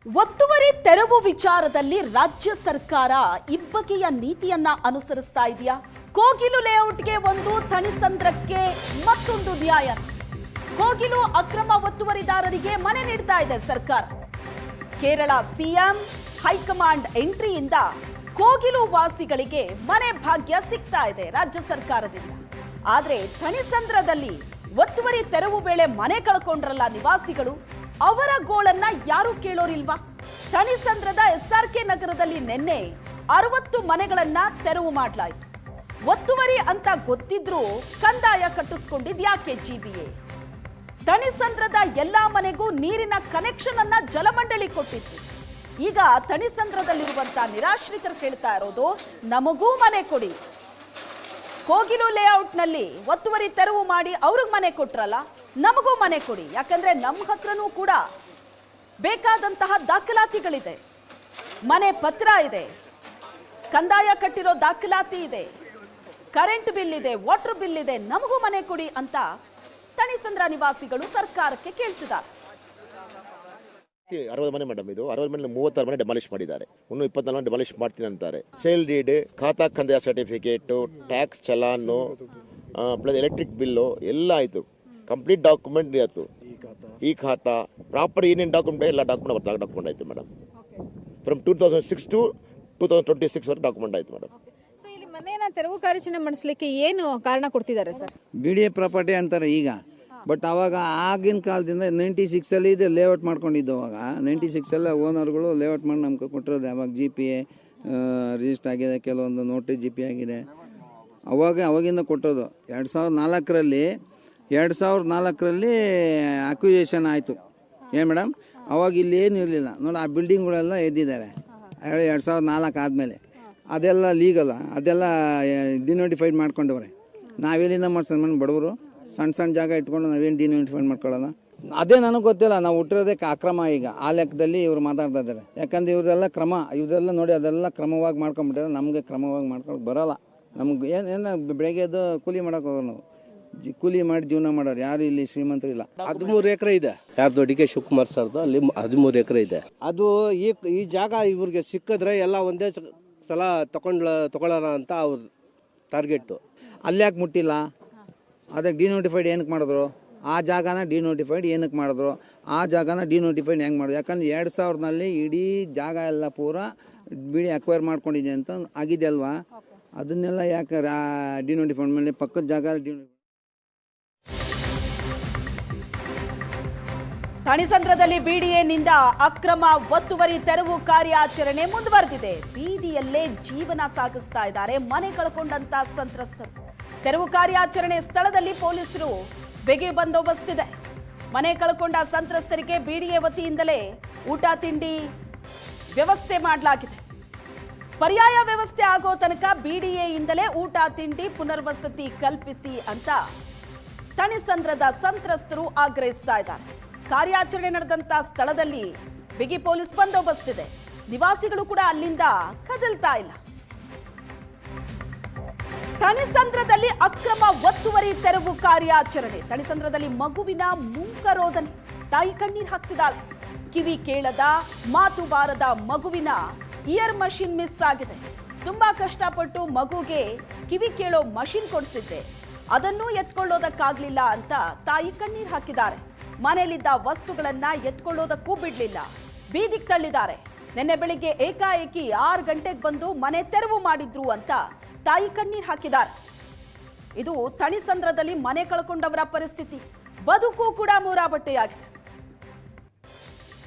ಒತ್ತುವರಿ ತೆರವು ವಿಚಾರದಲ್ಲಿ ರಾಜ್ಯ ಸರ್ಕಾರ ಇಬ್ಬಗೆಯ ನೀತಿಯನ್ನ ಅನುಸರಿಸ್ತಾ ಇದೆಯಾ? ಕೋಗಿಲು ಲೇಔಟ್ಗೆ ಒಂದು, ಥಣಿಸಂದ್ರಕ್ಕೆ ಮತ್ತೊಂದು ನ್ಯಾಯ. ಕೋಗಿಲು ಅಕ್ರಮ ಒತ್ತುವರಿದಾರರಿಗೆ ಮನೆ ನೀಡ್ತಾ ಇದೆ ಸರ್ಕಾರ. ಕೇರಳ ಸಿಎಂ ಹೈಕಮಾಂಡ್ ಎಂಟ್ರಿಯಿಂದ ಕೋಗಿಲು ವಾಸಿಗಳಿಗೆ ಮನೆ ಭಾಗ್ಯ ಸಿಗ್ತಾ ಇದೆ ರಾಜ್ಯ ಸರ್ಕಾರದಿಂದ. ಆದ್ರೆ ಥಣಿಸಂದ್ರದಲ್ಲಿ ಒತ್ತುವರಿ ತೆರವು ವೇಳೆ ಮನೆ ಕಳ್ಕೊಂಡ್ರಲ್ಲ ನಿವಾಸಿಗಳು, ಅವರ ಗೋಳನ್ನ ಯಾರು ಕೇಳೋರಿಲ್ವಾ? ಥಣಿಸಂದ್ರದ SRK ನಗರದಲ್ಲಿ ನಿನ್ನೆ 60 ಮನೆಗಳನ್ನ ತೆರವು ಮಾಡಲಾಯಿತು. ಒತ್ತುವರಿ ಅಂತ ಗೊತ್ತಿದ್ರೂ ಕಂದಾಯ ಕಟ್ಟಿಸ್ಕೊಂಡಿದ್ಯಾಕೆ GBA? ಥಣಿಸಂದ್ರದ ಎಲ್ಲಾ ಮನೆಗೂ ನೀರಿನ ಕನೆಕ್ಷನ್ ಅನ್ನ ಜಲಮಂಡಳಿ ಕೊಟ್ಟಿತ್ತು. ಈಗ ಥಣಿಸಂದ್ರದಲ್ಲಿರುವಂತಹ ನಿರಾಶ್ರಿತರು ಕೇಳ್ತಾ ಇರೋದು, ನಮಗೂ ಮನೆ ಕೊಡಿ. ಕೋಗಿಲು ಲೇಔಟ್ನಲ್ಲಿ ಒತ್ತುವರಿ ತೆರವು ಮಾಡಿ ಅವ್ರಿಗೆ ಮನೆ ಕೊಟ್ರಲ್ಲ, ನಮಗೂ ಮನೆ ಕೊಡಿ. ಯಾಕಂದ್ರೆ ನಮ್ಮ ಹತ್ರನೂ ಕೂಡ ಬೇಕಾದಂತಹ ದಾಖಲಾತಿಗಳಿದೆ, ಮನೆ ಪತ್ರ ಇದೆ, ಕಂದಾಯ ಕಟ್ಟಿರೋ ದಾಖಲಾತಿ ಇದೆ, ಕರೆಂಟ್ ಬಿಲ್ ಇದೆ, ವಾಟರ್ ಬಿಲ್ ಇದೆ, ನಮಗೂ ಮನೆ ಕೊಡಿ ಅಂತ ಥಣಿಸಂದ್ರ ನಿವಾಸಿಗಳು ಸರ್ಕಾರಕ್ಕೆ ಕೇಳ್ತಿದ್ದಾರೆ. 60 ಮನೆ ಮೇಡಮ್, ಇದು 60 ಮನೆ 36 ಮನೆ ಡೆಮಾಲಿಷ್ ಮಾಡಿದ್ದಾರೆ. ಇನ್ನು 24 ಮನೆ ಡೆಮಾಲಿಷ್ ಮಾಡ್ತೀನಿ ಅಂತಾರೆ. ಸೇಲ್ ಡೀಡ್, ಖಾತಾ ಕಂದಾಯ certificate, tax ಚಲಾನು plus electric bill ಎಲ್ಲ ಆಯಿತು. ಕಂಪ್ಲೀಟ್ ಡಾಕ್ಯುಮೆಂಟ್ ಆಯಿತು. ಈ ಖಾತಾ ಪ್ರಾಪರ್ ಏನೇನು ಡಾಕ್ಯುಮೆಂಟ್ ಎಲ್ಲ ಡಾಕ್ಯುಮೆಂಟ್ ಆಯಿತು ಮೇಡಮ್. ಫ್ರಮ್ 2006 to 2026 ವರೆಗೆ ಡಾಕ್ಯುಮೆಂಟ್ ಆಯಿತು ಮೇಡಮ್. ಇಲ್ಲಿ ಮನೆಯನ್ನ ತೆರವು ಕಾರ್ಯಾಚರಣೆ ಮಾಡಿಸ್ಲಿಕ್ಕೆ ಏನು ಕಾರಣ ಕೊಡ್ತಿದ್ದಾರೆ ಸರ್? BDA ಪ್ರಾಪರ್ಟಿ ಅಂತಾರೆ ಈಗ. ಬಟ್ ಅವಾಗ ಆಗಿನ ಕಾಲದಿಂದ 96 ಇದು ಲೇಔಟ್ ಮಾಡ್ಕೊಂಡಿದ್ದು. ಅವಾಗ 96 ಓನರ್ಗಳು ಲೇಔಟ್ ಮಾಡಿ ನಮ್ಗೆ ಕೊಟ್ಟಿರೋದು. ಅವಾಗ GPA ರಿಜಿಸ್ಟರ್ ಆಗಿದೆ, ಕೆಲವೊಂದು ನೋಟಿಸ್ GP ಆಗಿದೆ. ಅವಾಗಿಂದ ಕೊಟ್ಟೋದು. 2004ರಲ್ಲಿ ಅಕ್ವಿಜೇಷನ್ ಆಯಿತು. ಏನು ಮೇಡಮ್, ಅವಾಗ ಇಲ್ಲಿ ಏನು ಇರಲಿಲ್ಲ ನೋಡಿ. ಆ ಬಿಲ್ಡಿಂಗ್ಗಳೆಲ್ಲ ಎದ್ದಿದ್ದಾರೆ 2004 ಆದಮೇಲೆ. ಅದೆಲ್ಲ ಲೀಗಲ್ಲ, ಅದೆಲ್ಲ ಡಿನೋಟಿಫೈಡ್ ಮಾಡ್ಕೊಂಡವ್ರೆ. ನಾವೆಲ್ಲಿಂದ ಮಾಡ್ಸೋಣ ಮೇಡಮ್? ಬಡವರು ಸಣ್ಣ ಜಾಗ ಇಟ್ಕೊಂಡು ನಾವೇನು ಡಿನೋಟಿಫೈಡ್ ಮಾಡ್ಕೊಳ್ಳೋಣ? ಅದೇ ನನಗೆ ಗೊತ್ತಿಲ್ಲ. ನಾವು ಹುಟ್ಟಿರೋದೇ ಅಕ್ರಮ. ಈಗ ಆ ಲೆಕ್ಕದಲ್ಲಿ ಇವ್ರು ಮಾತಾಡ್ತಾ ಇದ್ದಾರೆ. ಯಾಕಂದ್ರೆ ಇವರೆಲ್ಲ ಇವರೆಲ್ಲ ನೋಡಿ ಅದೆಲ್ಲ ಕ್ರಮವಾಗಿ ಮಾಡ್ಕೊಂಡ್ಬಿಟ್ಟಿದ್ರೆ ನಮಗೆ ಕ್ರಮವಾಗಿ ಮಾಡ್ಕೊಳಕ್ಕೆ ಬರೋಲ್ಲ. ನಮ್ಗೆ ಏನು ಬೆಳಗ್ಗೆದ್ದು ಕೂಲಿ ಮಾಡೋಕೆ ಹೋಗೋರು ನಾವು. ಕೂಲಿ ಮಾಡಿ ಜೀವನ ಮಾಡೋರು ಯಾರು ಇಲ್ಲಿ ಶ್ರೀಮಂತರಿಲ್ಲ. 13 ಎಕರೆ ಇದೆ. ಯಾರ್ದು DK ಶಿವಕುಮಾರ್ ಸರ್ದು ಅಲ್ಲಿ 13 ಎಕರೆ ಇದೆ. ಅದು ಈ ಜಾಗ ಇವ್ರಿಗೆ ಸಿಕ್ಕಿದ್ರೆ ಎಲ್ಲ ಒಂದೇ ಸಲ ತಗೊಳ್ಳೋಣ ಅಂತ ಅವ್ರ ಟಾರ್ಗೆಟ್. ಅಲ್ಲಿ ಯಾಕೆ ಮುಟ್ಟಿಲ್ಲ? ಅದಕ್ಕೆ ಡಿನೋಟಿಫೈಡ್ ಏನಕ್ಕೆ ಮಾಡಿದ್ರು? ಆ ಜಾಗನ ಡಿನೋಟಿಫೈಡ್ ಏನಕ್ಕೆ ಮಾಡಿದ್ರು? ಆ ಜಾಗನ ಡಿನೋಟಿಫೈಡ್ ಹೆಂಗೆ ಮಾಡಿದ್ರು? ಯಾಕಂದ್ರೆ 2000ನಲ್ಲಿ ಇಡೀ ಜಾಗ ಎಲ್ಲ ಪೂರ ಬಿಡಿ ಅಕ್ವೈರ್ ಮಾಡ್ಕೊಂಡಿದೆ ಅಂತ ಆಗಿದೆ ಅಲ್ವಾ? ಅದನ್ನೆಲ್ಲ ಯಾಕೆ ಡಿನೋಟಿಫೈಡ್ ಮೇಲೆ ಪಕ್ಕದ ಜಾಗ ಥಣಿಸಂದ್ರದಲ್ಲಿ BDAನಿಂದ ಅಕ್ರಮ ಒತ್ತುವರಿ ತೆರವು ಕಾರ್ಯಾಚರಣೆ ಮುಂದುವರೆದಿದೆ. ಬೀದಿಯಲ್ಲೇ ಜೀವನ ಸಾಗಿಸ್ತಾ ಇದ್ದಾರೆ ಮನೆ ಕಳ್ಕೊಂಡಂತ ಸಂತ್ರಸ್ತರು. ತೆರವು ಕಾರ್ಯಾಚರಣೆ ಸ್ಥಳದಲ್ಲಿ ಪೊಲೀಸರು ಬಿಗಿ ಬಂದೋಬಸ್ತ್ ಇದೆ. ಮನೆ ಕಳ್ಕೊಂಡ ಸಂತ್ರಸ್ತರಿಗೆ BDA ವತಿಯಿಂದಲೇ ಊಟ ತಿಂಡಿ ವ್ಯವಸ್ಥೆ ಮಾಡಲಾಗಿದೆ. ಪರ್ಯಾಯ ವ್ಯವಸ್ಥೆ ಆಗೋ ತನಕ BDAಯಿಂದಲೇ ಊಟ ತಿಂಡಿ ಪುನರ್ವಸತಿ ಕಲ್ಪಿಸಿ ಅಂತ ಥಣಿಸಂದ್ರದ ಸಂತ್ರಸ್ತರು ಆಗ್ರಹಿಸ್ತಾ ಇದ್ದಾರೆ. ಕಾರ್ಯಾಚರಣೆ ನಡೆದಂತ ಸ್ಥಳದಲ್ಲಿ ಬಿಗಿ ಪೊಲೀಸ್ ಬಂದೋಬಸ್ತ್ ಇದೆ. ನಿವಾಸಿಗಳು ಕೂಡ ಅಲ್ಲಿಂದ ಕದಲ್ತಾ ಇಲ್ಲ. ಥಣಿಸಂದ್ರದಲ್ಲಿ ಅಕ್ರಮ ಒತ್ತುವರಿ ತೆರವು ಕಾರ್ಯಾಚರಣೆ. ಥಣಿಸಂದ್ರದಲ್ಲಿ ಮಗುವಿನ ಮೂಕರೋಧನೆ. ತಾಯಿ ಕಣ್ಣೀರು ಹಾಕ್ತಿದ್ದಾಳೆ. ಕಿವಿ ಕೇಳದ, ಮಾತು ಬಾರದ ಮಗುವಿನ ಇಯರ್ ಮಷಿನ್ ಮಿಸ್ ಆಗಿದೆ. ತುಂಬಾ ಕಷ್ಟಪಟ್ಟು ಮಗುಗೆ ಕಿವಿ ಕೇಳೋ ಮಷಿನ್ ಕೊಡಿಸಿದ್ದೆ, ಅದನ್ನು ಎತ್ಕೊಳ್ಳೋದಕ್ಕಾಗ್ಲಿಲ್ಲ ಅಂತ ತಾಯಿ ಕಣ್ಣೀರು ಹಾಕಿದ್ದಾರೆ. ಮನೆಯಲ್ಲಿದ್ದ ವಸ್ತುಗಳನ್ನ ಎತ್ಕೊಳ್ಳೋದಕ್ಕೂ ಬಿಡ್ಲಿಲ್ಲ, ಬೀದಿಗೆ ತಳ್ಳಿದ್ದಾರೆ. ನಿನ್ನೆ ಬೆಳಿಗ್ಗೆ ಏಕಾಏಕಿ 6 ಗಂಟೆಗೆ ಬಂದು ಮನೆ ತೆರವು ಮಾಡಿದ್ರು ಅಂತ ತಾಯಿ ಕಣ್ಣೀರು ಹಾಕಿದ್ದಾರೆ. ಇದು ಥಣಿಸಂದ್ರದಲ್ಲಿ ಮನೆ ಕಳ್ಕೊಂಡವರ ಪರಿಸ್ಥಿತಿ. ಬದುಕು ಕೂಡ ಮೂರಾಬಟ್ಟೆಯಾಗಿದೆ.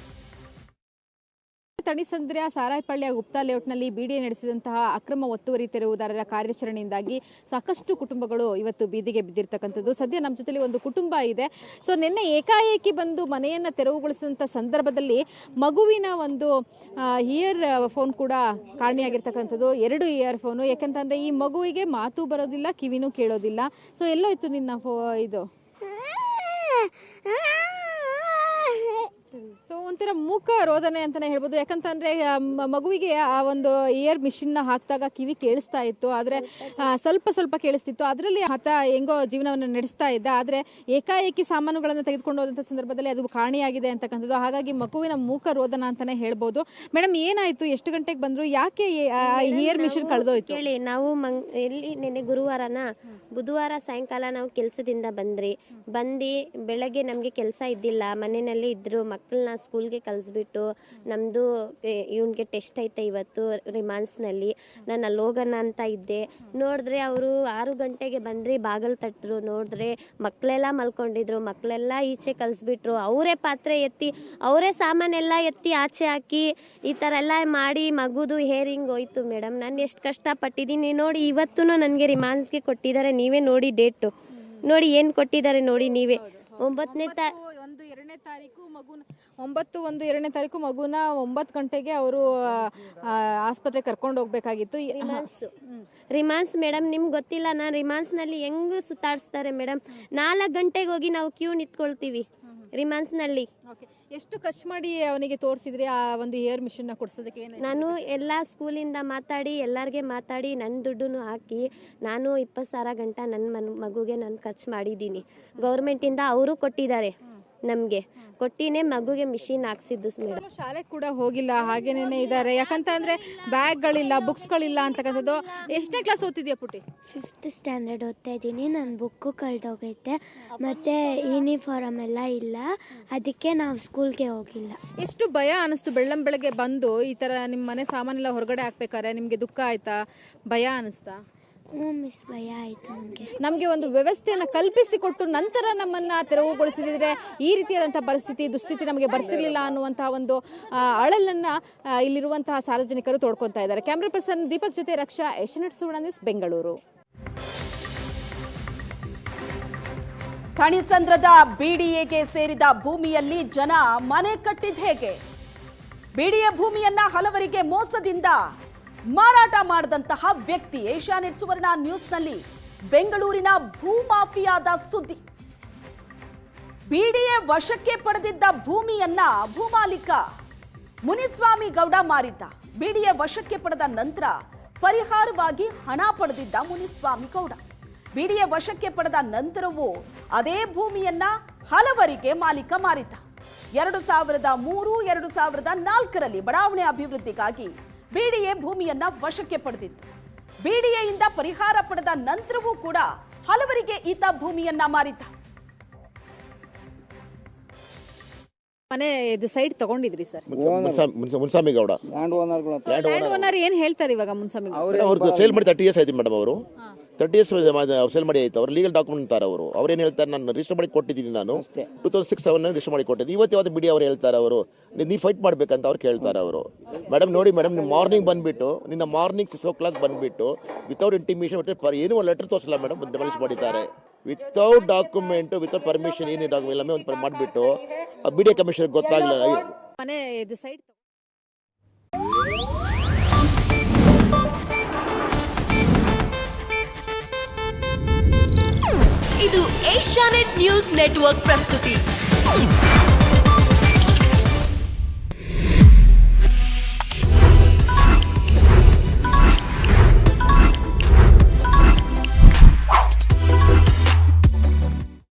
ಥಣಿಸಂದ್ರ ಸಾರಾಯಪಳ್ಳಿಯ ಗುಪ್ತಾ ಲೇಔಟ್ನಲ್ಲಿ BDA ನಡೆಸಿದಂತಹ ಅಕ್ರಮ ಒತ್ತುವರಿ ತೆರವುದಾರರ ಕಾರ್ಯಾಚರಣೆಯಿಂದಾಗಿ ಸಾಕಷ್ಟು ಕುಟುಂಬಗಳು ಇವತ್ತು ಬೀದಿಗೆ ಬಿದ್ದಿರ್ತಕ್ಕಂಥದ್ದು. ಸದ್ಯ ನಮ್ಮ ಜೊತೆಲಿ ಒಂದು ಕುಟುಂಬ ಇದೆ. ಸೊ ನಿನ್ನೆ ಏಕಾಏಕಿ ಬಂದು ಮನೆಯನ್ನು ತೆರವುಗೊಳಿಸಿದಂಥ ಸಂದರ್ಭದಲ್ಲಿ ಮಗುವಿನ ಒಂದು ಇಯರ್ ಫೋನ್ ಕೂಡ ಕಾರಣೆಯಾಗಿರ್ತಕ್ಕಂಥದ್ದು. 2 ಇಯರ್ ಫೋನು. ಯಾಕಂತಂದರೆ ಈ ಮಗುವಿಗೆ ಮಾತು ಬರೋದಿಲ್ಲ, ಕಿವಿನೂ ಕೇಳೋದಿಲ್ಲ. ಸೊ ಎಲ್ಲೋ ಇತ್ತು ನಿನ್ನ ಇದು? ಸೊ ಒಂಥರ ಮೂಕ ರೋದನೆ ಅಂತಾನೆ ಹೇಳ್ಬೋದು. ಯಾಕಂತಂದ್ರೆ ಮಗುವಿಗೆ ಆ ಒಂದು ಇಯರ್ ಮಿಷಿನ್ ನ ಹಾಕಿದಾಗ ಕಿವಿ ಕೇಳಿಸ್ತಾ ಇತ್ತು, ಆದ್ರೆ ಸ್ವಲ್ಪ ಕೇಳಿಸ್ತಿತ್ತು. ಅದರಲ್ಲಿ ಆತ ಹೆಂಗೋ ಜೀವನವನ್ನು ನಡೆಸ್ತಾ ಇದ್ದ. ಆದ್ರೆ ಏಕಾಏಕಿ ಸಾಮಾನುಗಳನ್ನು ತೆಗೆದುಕೊಂಡು ಹೋದಂತ ಸಂದರ್ಭದಲ್ಲಿ ಅದು ಕಾಣೆಯಾಗಿದೆ ಅಂತಕ್ಕಂಥದ್ದು. ಹಾಗಾಗಿ ಮಗುವಿನ ಮೂಕ ರೋದನ ಅಂತಾನೆ ಹೇಳ್ಬೋದು. ಮೇಡಮ್, ಏನಾಯ್ತು? ಎಷ್ಟು ಗಂಟೆಗೆ ಬಂದ್ರು? ಯಾಕೆ ಇಯರ್ ಮಿಷಿನ್ ಕಳೆದೋಯ್ತು? ಕೇಳಿ, ನಾವು ಎಲ್ಲಿ ನೆನೆ ಬುಧವಾರ ಸಾಯಂಕಾಲ ನಾವು ಕೆಲಸದಿಂದ ಬಂದು ಬೆಳಗ್ಗೆ ನಮಗೆ ಕೆಲಸ ಇದ್ದಿಲ್ಲ, ಮನೆಯಲ್ಲೇ ಇದ್ರು. ಮಕ್ಕಳನ್ನ ಸ್ಕೂಲ್ಗೆ ಕಳಿಸ್ಬಿಟ್ಟು ನಮ್ಮದು ಇವನ್ಗೆ ಟೆಸ್ಟ್ ಐತೆ ಇವತ್ತು ರಿಮಾನ್ಸ್ನಲ್ಲಿ, ನಾನು ಅಲ್ಲಿ ಹೋಗೋಣ ಅಂತ ಇದ್ದೆ. ನೋಡಿದ್ರೆ ಅವರು 6 ಗಂಟೆಗೆ ಬಂದ್ರಿ, ಬಾಗಲ್ ತಟ್ಟರು. ನೋಡಿದ್ರೆ ಮಕ್ಕಳೆಲ್ಲ ಮಲ್ಕೊಂಡಿದ್ರು, ಮಕ್ಕಳೆಲ್ಲ ಈಚೆ ಕಳಿಸ್ಬಿಟ್ರು. ಅವರೇ ಪಾತ್ರೆ ಎತ್ತಿ, ಅವರೇ ಸಾಮಾನೆಲ್ಲ ಎತ್ತಿ ಆಚೆ ಹಾಕಿ ಈ ಥರ ಎಲ್ಲ ಮಾಡಿ ಮಗುದು ಹೇರಿಂಗ್ ಹೋಯ್ತು ಮೇಡಮ್. ನಾನು ಎಷ್ಟು ಕಷ್ಟಪಟ್ಟಿದ್ದೀನಿ ನೋಡಿ. ಇವತ್ತೂ ನನಗೆ ರಿಮಾನ್ಸ್ಗೆ ಕೊಟ್ಟಿದ್ದಾರೆ. ನೀವೇ ನೋಡಿ ಡೇಟು, ನೋಡಿ ಏನು ಕೊಟ್ಟಿದ್ದಾರೆ ನೋಡಿ ನೀವೇ. 9ನೇ ತಾರೀಕು ಮಗುನ 9 ಗಂಟೆಗೆ ಅವರು ಆಸ್ಪತ್ರೆ ಕರ್ಕೊಂಡು ಹೋಗ್ಬೇಕಾಗಿತ್ತು. ರಿಮಾನ್ಸ್ ಮೇಡಮ್, ನಿಮ್ಗೆ ಗೊತ್ತಿಲ್ಲ, ನಾನು ರಿಮಾನ್ಸ್ನಲ್ಲಿ ಹೆಂಗ್ ಸುತ್ತಾಡಿಸ್ತಾರೆ ಮೇಡಮ್. 4 ಗಂಟೆಗೆ ಹೋಗಿ ನಾವು ಕ್ಯೂ ನಿಂತ್ಕೊಳ್ತೀವಿ ರಿಮಾನ್ಸ್ನಲ್ಲಿ. ಎಷ್ಟು ಖರ್ಚು ಮಾಡಿ ಅವನಿಗೆ ತೋರಿಸಿದ್ರಿ ಆ ಒಂದು ಇಯರ್ ಮಿಷನ್ ಕೊಡ್ಸೋದಕ್ಕೆ? ನಾನು ಎಲ್ಲ ಸ್ಕೂಲಿಂದ ಮಾತಾಡಿ ಎಲ್ಲರಿಗೆ ಮಾತಾಡಿ ನನ್ನ ದುಡ್ಡು ಹಾಕಿ ನಾನು 20,000 ಗಂಟ ನನ್ನ ಮಗುಗೆ ನಾನು ಖರ್ಚು ಮಾಡಿದ್ದೀನಿ. ಗೌರ್ಮೆಂಟಿಂದ ಅವರು ಕೊಟ್ಟಿದ್ದಾರೆ, ನಮಗೆ ಕೊಟ್ಟಿನೇ ಮಗುಗೆ ಮಿಷಿನ್ ಹಾಕ್ಸಿದ್ದು ಮೇಡಮ್. ಶಾಲೆಗೆ ಕೂಡ ಹೋಗಿಲ್ಲ, ಹಾಗೇನೇ ಇದ್ದಾರೆ. ಯಾಕಂತಂದ್ರೆ ಬ್ಯಾಗ್ಗಳಿಲ್ಲ, ಬುಕ್ಸ್ಗಳಿಲ್ಲ ಅಂತಕ್ಕಂಥದ್ದು. ಎಷ್ಟನೇ ಕ್ಲಾಸ್ ಓದ್ತಿದ್ಯಾ ಪುಟಿ? 5th ಸ್ಟ್ಯಾಂಡರ್ಡ್ ಓದ್ತಾ ಇದ್ದೀನಿ. ನನ್ನ ಬುಕ್ಕು ಕಳೆದೋಗೈತೆ, ಮತ್ತು ಯೂನಿಫಾರ್ಮ್ ಎಲ್ಲ ಇಲ್ಲ, ಅದಕ್ಕೆ ನಾವು ಸ್ಕೂಲ್ಗೆ ಹೋಗಿಲ್ಲ. ಎಷ್ಟು ಭಯ ಅನಿಸ್ತು ಬೆಳಗ್ಗೆ ಬಂದು ಈ ಥರ ನಿಮ್ಮ ಮನೆ ಸಾಮಾನೆಲ್ಲ ಹೊರಗಡೆ ಹಾಕ್ಬೇಕಾರೆ? ನಿಮಗೆ ದುಃಖ ಆಯ್ತಾ, ಭಯ ಅನಿಸ್ತಾ? ಮಿಸ್, ಭಯ ಆಯಿತು ನಮಗೆ ಒಂದು ವ್ಯವಸ್ಥೆಯನ್ನು ಕಲ್ಪಿಸಿಕೊಟ್ಟು ನಂತರ ನಮ್ಮನ್ನು ತೆರವುಗೊಳಿಸಿದ್ರೆ ಈ ರೀತಿಯಾದಂತಹ ದುಸ್ಥಿತಿ ನಮಗೆ ಬರ್ತಿರ್ಲಿಲ್ಲ ಅನ್ನುವಂತಹ ಒಂದು ಅಳಲನ್ನು ಇಲ್ಲಿರುವಂತಹ ಸಾರ್ವಜನಿಕರು ತೋಡ್ಕೊತಾ ಇದ್ದಾರೆ. ಕ್ಯಾಮ್ರಾ ಪರ್ಸನ್ ದೀಪಕ್ ಜೊತೆ ರಕ್ಷಾ, ಏಷ್ಯಾನೆಟ್ ಸುವರ್ಣ ನ್ಯೂಸ್, ಬೆಂಗಳೂರು. ಥಣಿಸಂದ್ರದ ಬಿಡಿಎಗೆ ಸೇರಿದ ಭೂಮಿಯಲ್ಲಿ ಜನ ಮನೆ ಕಟ್ಟಿದ ಹೇಗೆ? ಬಿಡಿಎ ಭೂಮಿಯನ್ನ ಹಲವರಿಗೆ ಮೋಸದಿಂದ ಮಾರಾಟ ಮಾಡಿದಂತಹ ವ್ಯಕ್ತಿ. ಏಷ್ಯಾನೆಟ್ ಸುವರ್ಣ ನ್ಯೂಸ್ನಲ್ಲಿ ಬೆಂಗಳೂರಿನ ಭೂಮಾಫಿಯಾದ ಸುದ್ದಿ. ಬಿಡಿಎ ವಶಕ್ಕೆ ಪಡೆದಿದ್ದ ಭೂಮಿಯನ್ನ ಭೂಮಾಲೀಕ ಮುನಿಸ್ವಾಮಿ ಗೌಡ ಮಾರಿದ್ದ. ಬಿಡಿಎ ವಶಕ್ಕೆ ಪಡೆದ ನಂತರ ಪರಿಹಾರವಾಗಿ ಹಣ ಪಡೆದಿದ್ದ ಮುನಿಸ್ವಾಮಿ ಗೌಡ. ಬಿಡಿಎ ವಶಕ್ಕೆ ಪಡೆದ ನಂತರವೂ ಅದೇ ಭೂಮಿಯನ್ನ ಹಲವರಿಗೆ ಮಾಲೀಕ ಮಾರಿದ್ದ. 2003, 2004ರಲ್ಲಿ ಬಡಾವಣೆ ಅಭಿವೃದ್ಧಿಗಾಗಿ ಬಿಡಿಎ ಭೂಮಿಯನ್ನ ವಶಕ್ಕೆ ಪಡೆದಿತ್ತು. ಬಿಡಿಎಯಿಂದ ಪರಿಹಾರ ಪಡೆದ ನಂತರವೂ ಕೂಡ ಹಲವರಿಗೆ ಈತ ಭೂಮಿಯನ್ನ ಮಾರಿದ್ದ. ಮನೆ ಸೈಟ್ ತಗೊಂಡಿದ್ರಿ sir? Muniswamy Gowda land owner ಏನ್ ಹೇಳ್ತಾರೆ ಇವಾಗ? ಮುನ್ಸ್ವಾಮಿ ಅವ್ರಿಗೆ ಸೇಲ್ ಮಾಡಿ 30 years ಆಯ್ತು ಮೇಡಮ್. ಅವರು 30 years ಸೇಲ್ ಮಾಡಿ ಆಯ್ತು. ಅವ್ರು ಲೀಗಲ್ ಡಾಕ್ಯುಮೆಂಟ್ ಅಂತಾರೆ. ಅವ್ರು ಏನು ಹೇಳ್ತಾರೆ, ನಾನು ರಿಜಿಸ್ಟರ್ ಮಾಡಿ ಕೊಟ್ಟಿದ್ದೀನಿ, ನಾನು 2006 ರಿಜಿಸ್ಟರ್ ಮಾಡಿ ಕೊಟ್ಟಿದ್ದೀನಿ. ಇವತ್ತು ಬಿಡಿ ಅವ್ರು ಹೇಳ್ತಾರೆ, ಅವರು ನೀವು ಫೈಟ್ ಮಾಡ್ಬೇಕಂತ ಅವ್ರು ಕೇಳ್ತಾರೆ. ಅವರು ಮೇಡಮ್ ನೋಡಿ ಮೇಡಮ್, ನೀವು ಮಾರ್ನಿಂಗ್ ಬಂದ್ಬಿಟ್ಟು ಮಾರ್ನಿಂಗ್ 6 o'clock ಬಂದ್ಬಿಟ್ಟು ವಿತೌಟ್ ಇಂಟಿಮೇಷನ್ ಏನೂ ಲೆಟರ್ ತೋರಿಸಲ್ಲ ಮೇಡಮ್, ಡೆಮಾಲಿಷ್ ಮಾಡಿದ್ದಾರೆ. ವಿತೌಟ್ ಡಾಕ್ಯುಮೆಂಟ್, ವಿತೌಟ್ ಪರ್ಮಿಷನ್, ಏನೇ ಡಾಕ್ಯುಮೆಂಟ್ ಎಲ್ಲமே ಒಂದು ಮಾಡಿಬಿಟ್ಟು ಬಿಡಿಎ ಕಮಿಷನ್ ಗೊತ್ತಾಗಲ್ಲ. ಮನೆ ಸೈಟ್ ಇದು ಏಷ್ಯಾನೆಟ್ ನ್ಯೂಸ್ ನೆಟ್ವರ್ಕ್ ಪ್ರಸ್ತುತಿ.